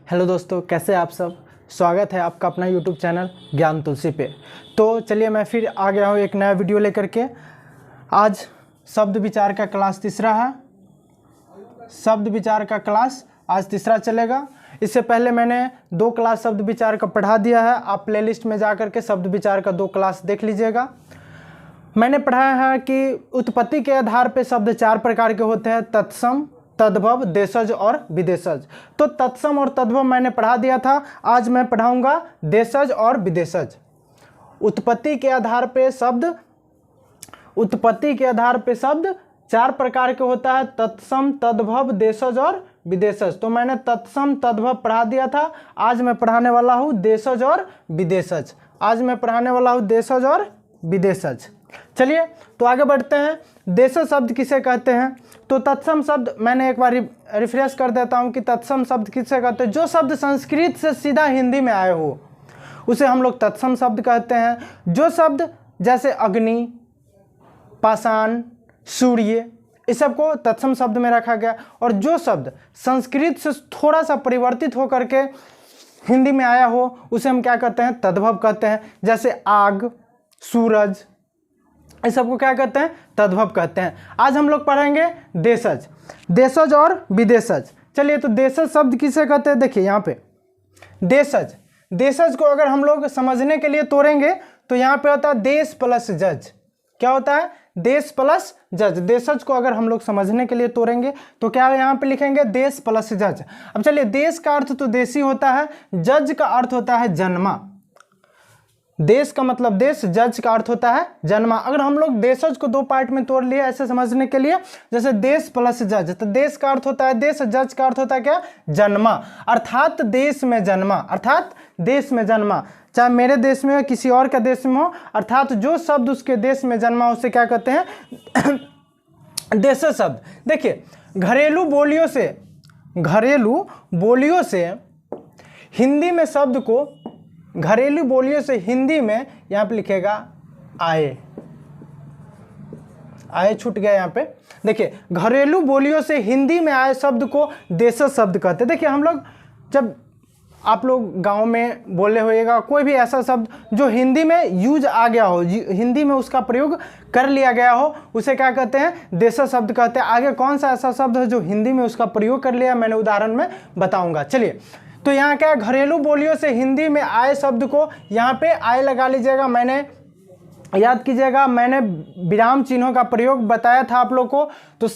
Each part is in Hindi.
हेलो दोस्तों, कैसे आप सब। स्वागत है आपका अपना यूट्यूब चैनल ज्ञान तुलसी पे। तो चलिए मैं फिर आ गया हूँ एक नया वीडियो लेकर के। आज शब्द विचार का क्लास तीसरा है। शब्द विचार का क्लास आज तीसरा चलेगा। इससे पहले मैंने 2 क्लास शब्द विचार का पढ़ा दिया है। आप प्लेलिस्ट में जा कर के शब्द विचार का 2 क्लास देख लीजिएगा। मैंने पढ़ाया है कि उत्पत्ति के आधार पर शब्द 4 प्रकार के होते हैं: तत्सम, तद्भव, देशज और विदेशज। तो तत्सम और तद्भव मैंने पढ़ा दिया था। आज मैं पढ़ाऊंगा देशज और विदेशज। उत्पत्ति के आधार पे शब्द 4 प्रकार के होता है: तत्सम, तद्भव, देशज और विदेशज। तो मैंने तत्सम तद्भव पढ़ा दिया था। आज मैं पढ़ाने वाला हूँ देशज और विदेशज। चलिए तो आगे बढ़ते हैं। देशज शब्द किसे कहते हैं? तो तत्सम शब्द मैंने एक बार रिफ्रेश कर देता हूं कि तत्सम शब्द किसे कहते हैं। जो शब्द संस्कृत से सीधा हिंदी में आए हो उसे हम लोग तत्सम शब्द कहते हैं। जो शब्द जैसे अग्नि, पाषाण, सूर्य, इस सब को तत्सम शब्द में रखा गया। और जो शब्द संस्कृत से थोड़ा सा परिवर्तित होकर के हिंदी में आया हो उसे हम क्या कहते हैं? तद्भव कहते हैं। जैसे आग, सूरज, इस सबको क्या कहते हैं? तद्भव कहते हैं। आज हम लोग पढ़ेंगे देशज और विदेशज। चलिए तो देशज शब्द किसे कहते हैं? देखिए यहाँ पे देशज को अगर हम लोग समझने के लिए तोड़ेंगे तो यहाँ पे होता है देश प्लस जज। क्या होता है? देश प्लस जज। देशज को अगर हम लोग समझने के लिए तोड़ेंगे तो क्या यहाँ पे लिखेंगे? देश प्लस जज। अब चलिए, देश का अर्थ तो देशी होता है, जज का अर्थ होता है जन्मा। देश का मतलब देश, जज का अर्थ होता है जन्मा। अगर हम लोग देशज को 2 पार्ट में तोड़ लिए ऐसे समझने के लिए, जैसे देश प्लस जज, तो देश का अर्थ होता है देश, जज का अर्थ होता है क्या? जन्मा। अर्थात देश में जन्मा, चाहे मेरे देश में हो किसी और का देश में हो, अर्थात जो शब्द उसके देश में जन्मा उसे क्या कहते हैं? देशज शब्द। देखिए, घरेलू बोलियों से हिंदी में शब्द को, घरेलू बोलियों से हिंदी में यहाँ पे लिखेगा आए छूट गया यहाँ पे। देखिए, घरेलू बोलियों से हिंदी में आए शब्द को देशज शब्द कहते हैं। देखिए, हम लोग जब आप लोग गांव में बोले होइएगा कोई भी ऐसा शब्द जो हिंदी में यूज आ गया हो, हिंदी में उसका प्रयोग कर लिया गया हो, उसे क्या कहते हैं? देशज शब्द कहते हैं। आगे कौन सा ऐसा शब्द है जो हिंदी में उसका प्रयोग कर लिया, मैंने उदाहरण में बताऊंगा। चलिए, तो यहाँ क्या है? घरेलू बोलियों से हिंदी में आए शब्द को यहाँ पे आए लगा लीजिएगा। मैंने याद कीजिएगा, मैंने विराम चिन्हों का प्रयोग बताया था आप लोग को। तो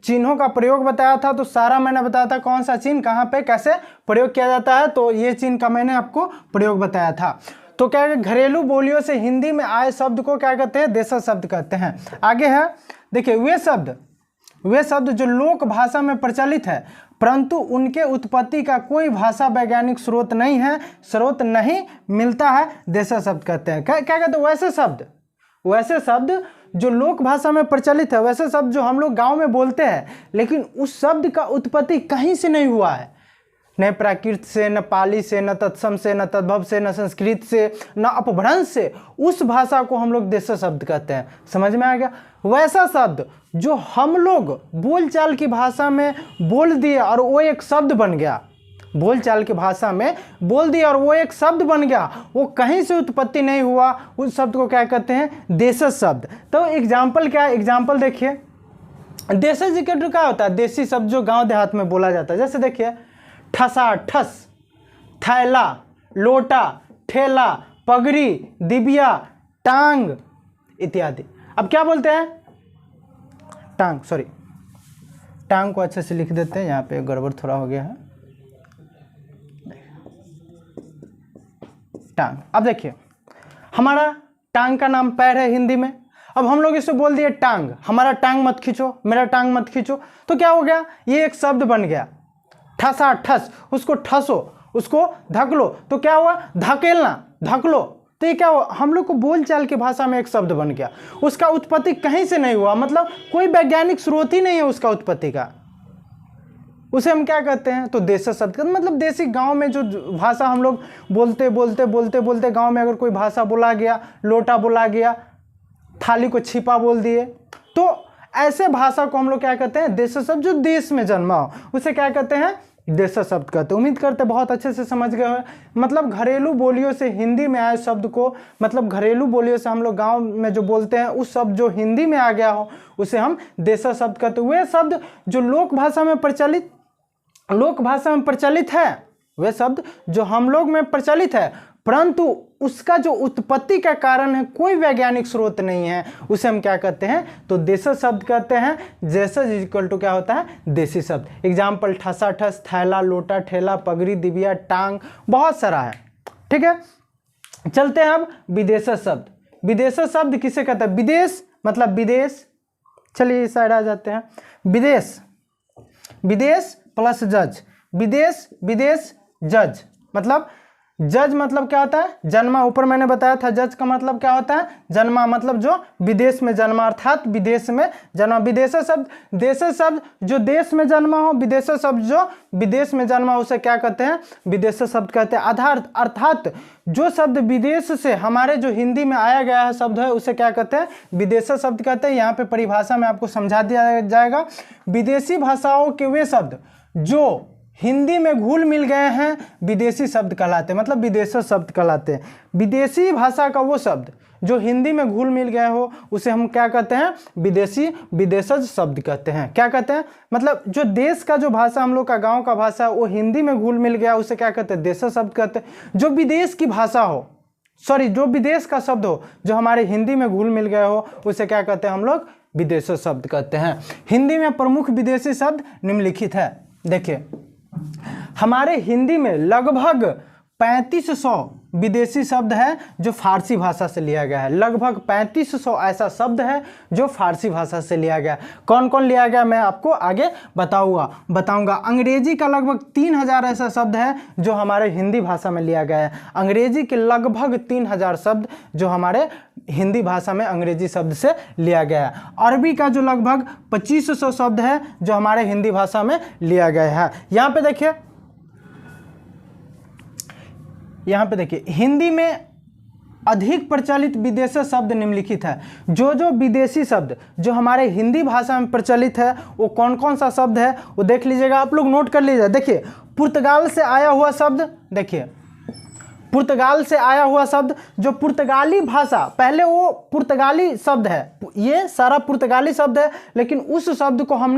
चिन्हों का प्रयोग बताया था। तो सारा मैंने बताया था कौन सा चिन्ह कहाँ पे कैसे प्रयोग किया जाता है। तो ये चिन्ह का मैंने आपको प्रयोग बताया था। तो क्या है? घरेलू बोलियों से हिंदी में आए शब्द को क्या कहते हैं? देशज शब्द कहते हैं। आगे है, देखिए, वे शब्द जो लोक भाषा में प्रचलित है परंतु उनके उत्पत्ति का कोई भाषा वैज्ञानिक स्रोत नहीं मिलता है, देशज शब्द कहते हैं। क्या कहते हैं? वैसे शब्द जो लोक भाषा में प्रचलित है, वैसे शब्द जो हम लोग गांव में बोलते हैं लेकिन उस शब्द का उत्पत्ति कहीं से नहीं हुआ है, न प्राकृत से, न पाली से, न तत्सम से, न तद्भव से, न संस्कृत से, न अपभ्रंश से, उस भाषा को हम लोग देशज शब्द कहते हैं। समझ में आ गया? वैसा शब्द जो हम लोग बोलचाल की भाषा में बोल दिए और वो एक शब्द बन गया, बोलचाल की भाषा में बोल दिया और वो एक शब्द बन गया, वो कहीं से उत्पत्ति नहीं हुआ, उस शब्द को क्या कहते हैं? देशज शब्द। तो एग्जाम्पल क्या है? एग्जाम्पल देखिए, देशज का क्या होता है? देसी शब्द जो गाँव देहात में बोला जाता है। जैसे देखिए, ठसा, ठस, थैला, लोटा, ठेला, पगड़ी, दिबिया, टांग इत्यादि। अब क्या बोलते हैं? टांग को अच्छे से लिख देते हैं, यहाँ पे गड़बड़ थोड़ा हो गया है। टांग। अब देखिए, हमारा टांग का नाम पैर है हिंदी में। अब हम लोग इसे बोल दिए टांग, हमारा टांग मत खींचो, मेरा टांग मत खींचो। तो क्या हो गया? ये एक शब्द बन गया। ठसा, ठस, उसको ठसो, उसको धकलो, तो क्या हुआ? धकेलना, धकलो। तो ये क्या हुआ? हम लोग को बोलचाल की भाषा में एक शब्द बन गया। उसका उत्पत्ति कहीं से नहीं हुआ, मतलब कोई वैज्ञानिक स्रोत ही नहीं है उसका उत्पत्ति का। उसे हम क्या कहते हैं? तो देशज शब्द। मतलब देसी गांव में जो भाषा हम लोग बोलते गांव में अगर कोई भाषा बोला गया, लोटा बोला गया, थाली को छिपा बोल दिए, तो ऐसे भाषा को हम लोग क्या कहते हैं? देशज शब्द। जो देश में जन्मा हो उसे क्या कहते हैं? देशज शब्द कहते हैं। उम्मीद करते बहुत अच्छे से समझ गए हो। मतलब घरेलू बोलियों से हिंदी में आए शब्द को, मतलब घरेलू बोलियों से हम लोग गांव में जो बोलते हैं उस शब्द जो हिंदी में आ गया हो उसे हम देशज शब्द कहते हैं। वे शब्द जो लोक भाषा में प्रचलित है, वे शब्द जो हम लोग में प्रचलित है परंतु उसका जो उत्पत्ति का कारण है कोई वैज्ञानिक स्रोत नहीं है, उसे हम क्या कहते हैं, तो देशज शब्द कहते हैं। देशज इक्वल टू क्या होता है, देसी शब्द। एग्जाम्पल ठसाठस, थैला, लोटा, ठेला, पगड़ी, डिबिया, टांग, बहुत सारा है। ठीक है, चलते हैं अब विदेशज शब्द। विदेशज शब्द किसे कहते हैं, विदेश मतलब विदेश, चलिए इस साइड आ जाते हैं। विदेश, विदेश प्लस जज, विदेश विदेश जज, मतलब जज मतलब क्या होता है, जन्मा। ऊपर मैंने बताया था जज का मतलब क्या होता है, जन्मा, मतलब जो विदेश में जन्मा, अर्थात विदेश में जन्मा। विदेशज शब्द, देशज शब्द जो देश में जन्मा हो, विदेशज शब्द जो विदेश में जन्मा, उसे क्या कहते हैं, विदेशज शब्द कहते हैं। अर्थात जो शब्द विदेश से हमारे जो हिंदी में आया गया है शब्द है उसे क्या कहते हैं, विदेशज शब्द कहते हैं। यहाँ पे परिभाषा में आपको समझा दिया जाएगा। विदेशी भाषाओं के वे शब्द जो हिंदी में घुल मिल गए हैं विदेशी शब्द कहलाते हैं, मतलब विदेशज शब्द कहलाते हैं। विदेशी भाषा का वो शब्द जो हिंदी में घुल मिल गए हो उसे हम क्या कहते हैं, विदेशज शब्द कहते हैं। क्या कहते हैं, मतलब जो देश का जो भाषा हम लोग का गांव का भाषा वो हिंदी में घुल मिल गया उसे क्या कहते हैं, देशज शब्द कहते हैं। जो विदेश की भाषा हो, जो विदेश का शब्द हो जो हमारे हिंदी में घुल मिल गए हो उसे क्या कहते हैं, हम लोग विदेशज शब्द कहते हैं। हिंदी में प्रमुख विदेशी शब्द निम्नलिखित है। देखिए हमारे हिंदी में लगभग 3500 विदेशी शब्द है जो फारसी भाषा से लिया गया है। लगभग 3500 ऐसा शब्द है जो फारसी भाषा से लिया गया। कौन कौन लिया गया मैं आपको आगे बताऊंगा। अंग्रेजी का लगभग 3000 ऐसा शब्द है जो हमारे हिंदी भाषा में लिया गया है। अंग्रेजी के लगभग 3000 शब्द जो हमारे हिंदी भाषा में अंग्रेजी शब्द से लिया गया है। अरबी का जो लगभग 2500 शब्द है जो हमारे हिंदी भाषा में लिया गया है। यहाँ पे देखिए हिंदी में अधिक प्रचलित विदेशी शब्द निम्नलिखित है। जो विदेशी शब्द जो हमारे हिंदी भाषा में प्रचलित है वो कौन कौन सा शब्द है वो देख लीजिएगा, आप लोग नोट कर लीजिए। देखिए पुर्तगाल से आया हुआ शब्द, देखिए पुर्तगाल से आया हुआ शब्द जो पुर्तगाली भाषा, पहले वो पुर्तगाली शब्द है, ये सारा पुर्तगाली शब्द है, लेकिन उस शब्द को हम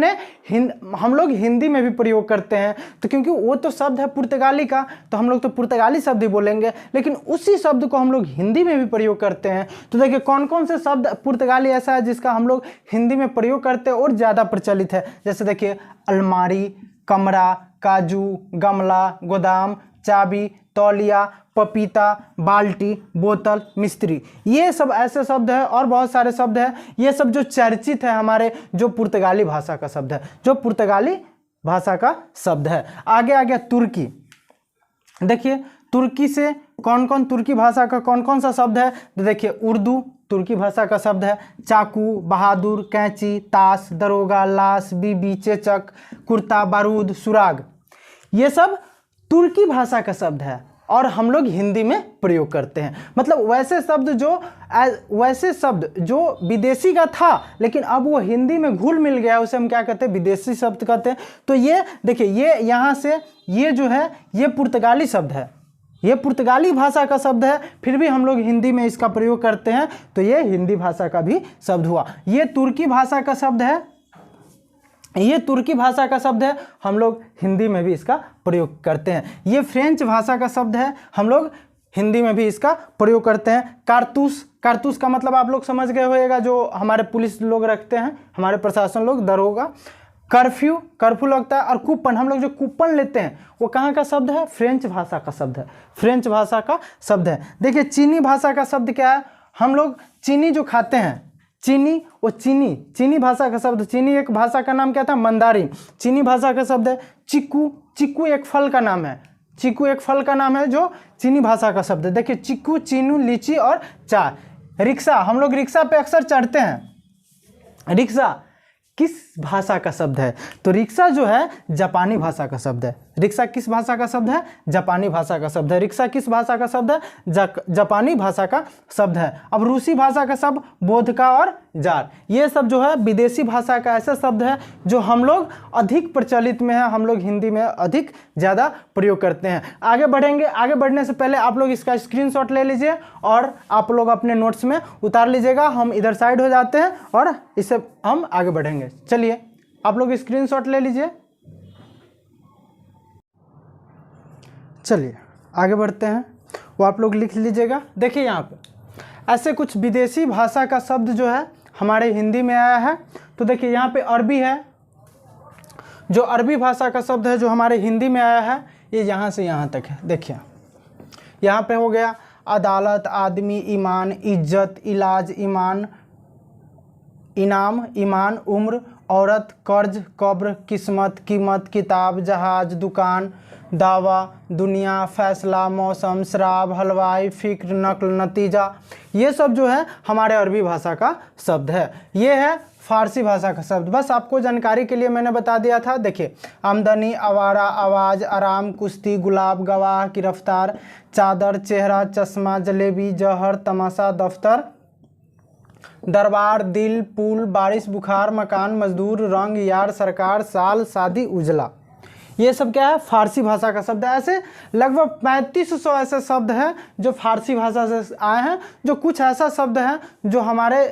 लोग हिंदी में भी प्रयोग करते हैं। तो क्योंकि वो तो शब्द है पुर्तगाली का तो हम लोग तो पुर्तगाली शब्द ही बोलेंगे, लेकिन उसी शब्द को हम लोग हिंदी में भी प्रयोग करते हैं। तो देखिए कौन कौन से शब्द पुर्तगाली ऐसा है जिसका हम लोग हिंदी में प्रयोग करते हैं और ज़्यादा प्रचलित है। जैसे देखिए अलमारी, कमरा, काजू, गमला, गोदाम, चाबी, तौलिया, पपीता, बाल्टी, बोतल, मिस्त्री, ये सब ऐसे शब्द है और बहुत सारे शब्द हैं। ये सब जो चर्चित है हमारे जो पुर्तगाली भाषा का शब्द है, जो पुर्तगाली भाषा का शब्द है। आगे आ गया तुर्की। देखिए तुर्की से तुर्की भाषा का कौन कौन सा शब्द है, तो देखिए उर्दू तुर्की भाषा का शब्द है। चाकू, बहादुर, कैंची, ताश, दरोगा, लाश, बीबी, चेचक, कुर्ता, बारूद, सुराग, ये सब तुर्की भाषा का शब्द है और हम लोग हिंदी में प्रयोग करते हैं। मतलब वैसे शब्द जो विदेशी का था लेकिन अब वो हिंदी में घुल मिल गया उसे हम क्या कहते हैं, विदेशी शब्द कहते हैं। तो ये देखिए ये यहाँ से ये जो है ये पुर्तगाली शब्द है, ये पुर्तगाली भाषा का शब्द है, फिर भी हम लोग हिंदी में इसका प्रयोग करते हैं तो ये हिंदी भाषा का भी शब्द हुआ। ये तुर्की भाषा का शब्द है, ये तुर्की भाषा का शब्द है, हम लोग हिंदी में भी इसका प्रयोग करते हैं। ये फ्रेंच भाषा का शब्द है, हम लोग हिंदी में भी इसका प्रयोग करते हैं। कारतूस, कारतूस का मतलब आप लोग समझ गए होएगा, जो हमारे पुलिस लोग रखते हैं, हमारे प्रशासन लोग, दरोगा। कर्फ्यू, कर्फ्यू लगता है। और कूपन, हम लोग जो कूपन लेते हैं वो कहाँ का शब्द है, फ्रेंच भाषा का शब्द है, फ्रेंच भाषा का शब्द है। देखिए चीनी भाषा का शब्द क्या है, हम लोग चीनी जो खाते हैं, चीनी, वो चीनी भाषा का शब्द। चीनी एक भाषा का नाम क्या था, मंदारिन, चीनी भाषा का शब्द है। चिक्कू, चिक्कू एक फल का नाम है, चिक्कू एक फल का नाम है जो चीनी भाषा का शब्द है। देखिए चिक्कू, चीनू, लीची और चाय। रिक्शा, हम लोग रिक्शा पे अक्सर चढ़ते हैं। रिक्शा किस भाषा का शब्द है, तो रिक्शा जो है जापानी भाषा का शब्द है। रिक्शा किस भाषा का शब्द है? जापानी भाषा का शब्द है। रिक्शा किस भाषा का शब्द है? जापानी भाषा का शब्द है। अब रूसी भाषा का शब्द बोधका और जार, ये सब जो है विदेशी भाषा का ऐसा शब्द है जो हम लोग अधिक प्रचलित में है, हम लोग हिंदी में अधिक ज़्यादा प्रयोग करते हैं। आगे बढ़ेंगे, आगे बढ़ने से पहले आप लोग इसका स्क्रीनशॉट ले लीजिए और आप लोग अपने नोट्स में उतार लीजिएगा। हम इधर साइड हो जाते हैं और इससे हम आगे बढ़ेंगे। चलिए आप लोग स्क्रीनशॉट ले लीजिए। चलिए आगे बढ़ते हैं, वो आप लोग लिख लीजिएगा। देखिए यहाँ पे ऐसे कुछ विदेशी भाषा का शब्द जो है हमारे हिंदी में आया है। तो देखिए यहाँ पे अरबी है, जो अरबी भाषा का शब्द है जो हमारे हिंदी में आया है, ये यहाँ से यहाँ तक है। देखिए यहाँ पे हो गया अदालत, आदमी, ईमान, इज्जत, इलाज, ईमान, इनाम, ईमान, उम्र, औरत, कर्ज, कब्र, किस्मत, कीमत, किताब, जहाज, दुकान, दावा, दुनिया, फैसला, मौसम, शराब, हलवाई, फिक्र, नकल, नतीजा, ये सब जो है हमारे अरबी भाषा का शब्द है। ये है फारसी भाषा का शब्द। बस आपको जानकारी के लिए मैंने बता दिया था। देखिए आमदनी, आवारा, आवाज़, आराम, कुश्ती, गुलाब, गवाह, गिरफ्तार, चादर, चेहरा, चश्मा, जलेबी, जहर, तमाशा, दफ्तर, दरबार, दिल, पुल, बारिश, बुखार, मकान, मजदूर, रंग, यार, सरकार, साल, शादी, उजला, ये सब क्या है? फारसी भाषा का शब्द है। ऐसे लगभग 3500 ऐसे शब्द हैं जो फारसी भाषा से आए हैं। जो कुछ ऐसा शब्द है जो हमारे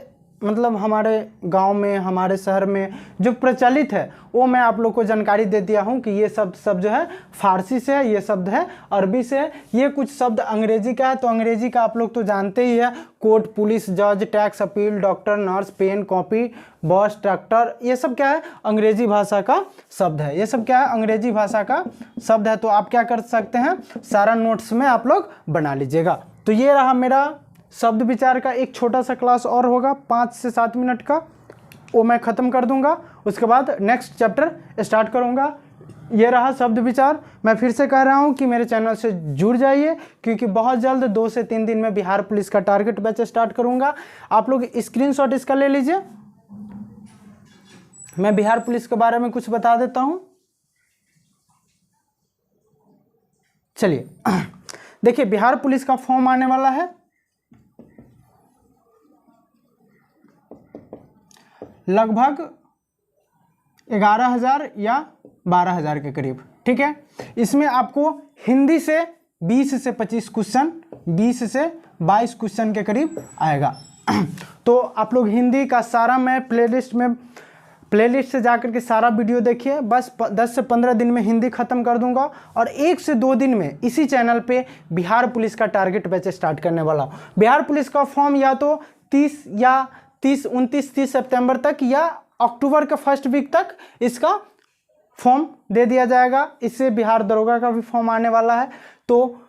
हमारे गांव में, हमारे शहर में जो प्रचलित है, वो मैं आप लोग को जानकारी दे दिया हूँ कि ये शब्द जो है फारसी से है, ये शब्द है अरबी से है। ये कुछ शब्द अंग्रेजी का है, तो अंग्रेजी का आप लोग तो जानते ही है, कोर्ट, पुलिस, जज, tax, appeal, doctor, nurse, pen, copy, bus, tractor, ये सब क्या है? अंग्रेजी भाषा का शब्द है। ये सब क्या है? अंग्रेजी भाषा का शब्द है। तो आप क्या कर सकते हैं? सारा नोट्स में आप लोग बना लीजिएगा। तो ये रहा मेरा शब्द विचार का एक छोटा सा क्लास और होगा 5 से 7 मिनट का, वो मैं ख़त्म कर दूंगा। उसके बाद नेक्स्ट चैप्टर स्टार्ट करूंगा। ये रहा शब्द विचार। मैं फिर से कह रहा हूं कि मेरे चैनल से जुड़ जाइए, क्योंकि बहुत जल्द 2 से 3 दिन में बिहार पुलिस का टारगेट बैच स्टार्ट करूंगा। आप लोग स्क्रीनशॉट इसका ले लीजिए। मैं बिहार पुलिस के बारे में कुछ बता देता हूं। चलिए देखिए, बिहार पुलिस का फॉर्म आने वाला है लगभग 11,000 या 12,000 के करीब। ठीक है, इसमें आपको हिंदी से 20 से 25 क्वेश्चन, 20 से 22 क्वेश्चन के करीब आएगा। तो आप लोग हिंदी का सारा मैं प्लेलिस्ट से जाकर के सारा वीडियो देखिए। बस 10 से 15 दिन में हिंदी खत्म कर दूंगा और 1 से 2 दिन में इसी चैनल पे बिहार पुलिस का टारगेट बैच स्टार्ट करने वाला हूँ। बिहार पुलिस का फॉर्म या तो 29-30 सितंबर तक या अक्टूबर के फर्स्ट वीक तक इसका फॉर्म दे दिया जाएगा। इससे बिहार दरोगा का भी फॉर्म आने वाला है। तो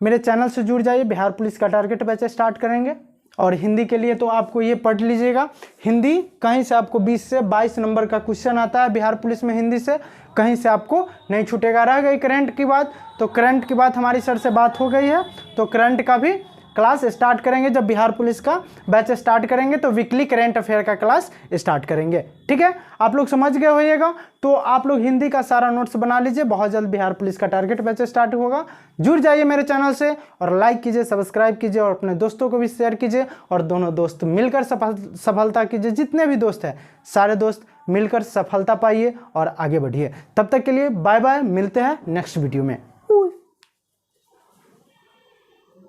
मेरे चैनल से जुड़ जाइए, बिहार पुलिस का टारगेट बैच स्टार्ट करेंगे। और हिंदी के लिए तो आपको ये पढ़ लीजिएगा, हिंदी कहीं से आपको 20 से 22 नंबर का क्वेश्चन आता है बिहार पुलिस में हिंदी से, कहीं से आपको नहीं छूटेगा। रह गई करंट की बात, तो करंट की बात हमारी सर से बात हो गई है, तो करंट का भी क्लास स्टार्ट करेंगे। जब बिहार पुलिस का बैच स्टार्ट करेंगे तो वीकली करंट अफेयर का क्लास स्टार्ट करेंगे। ठीक है, आप लोग समझ गए होइएगा। तो आप लोग हिंदी का सारा नोट्स बना लीजिए, बहुत जल्द बिहार पुलिस का टारगेट बैच स्टार्ट होगा। जुड़ जाइए मेरे चैनल से और लाइक कीजिए, सब्सक्राइब कीजिए और अपने दोस्तों को भी शेयर कीजिए और दोनों दोस्त मिलकर सफलता कीजिए। जितने भी दोस्त हैं सारे दोस्त मिलकर सफलता पाइए और आगे बढ़िए। तब तक के लिए बाय बाय, मिलते हैं नेक्स्ट वीडियो में।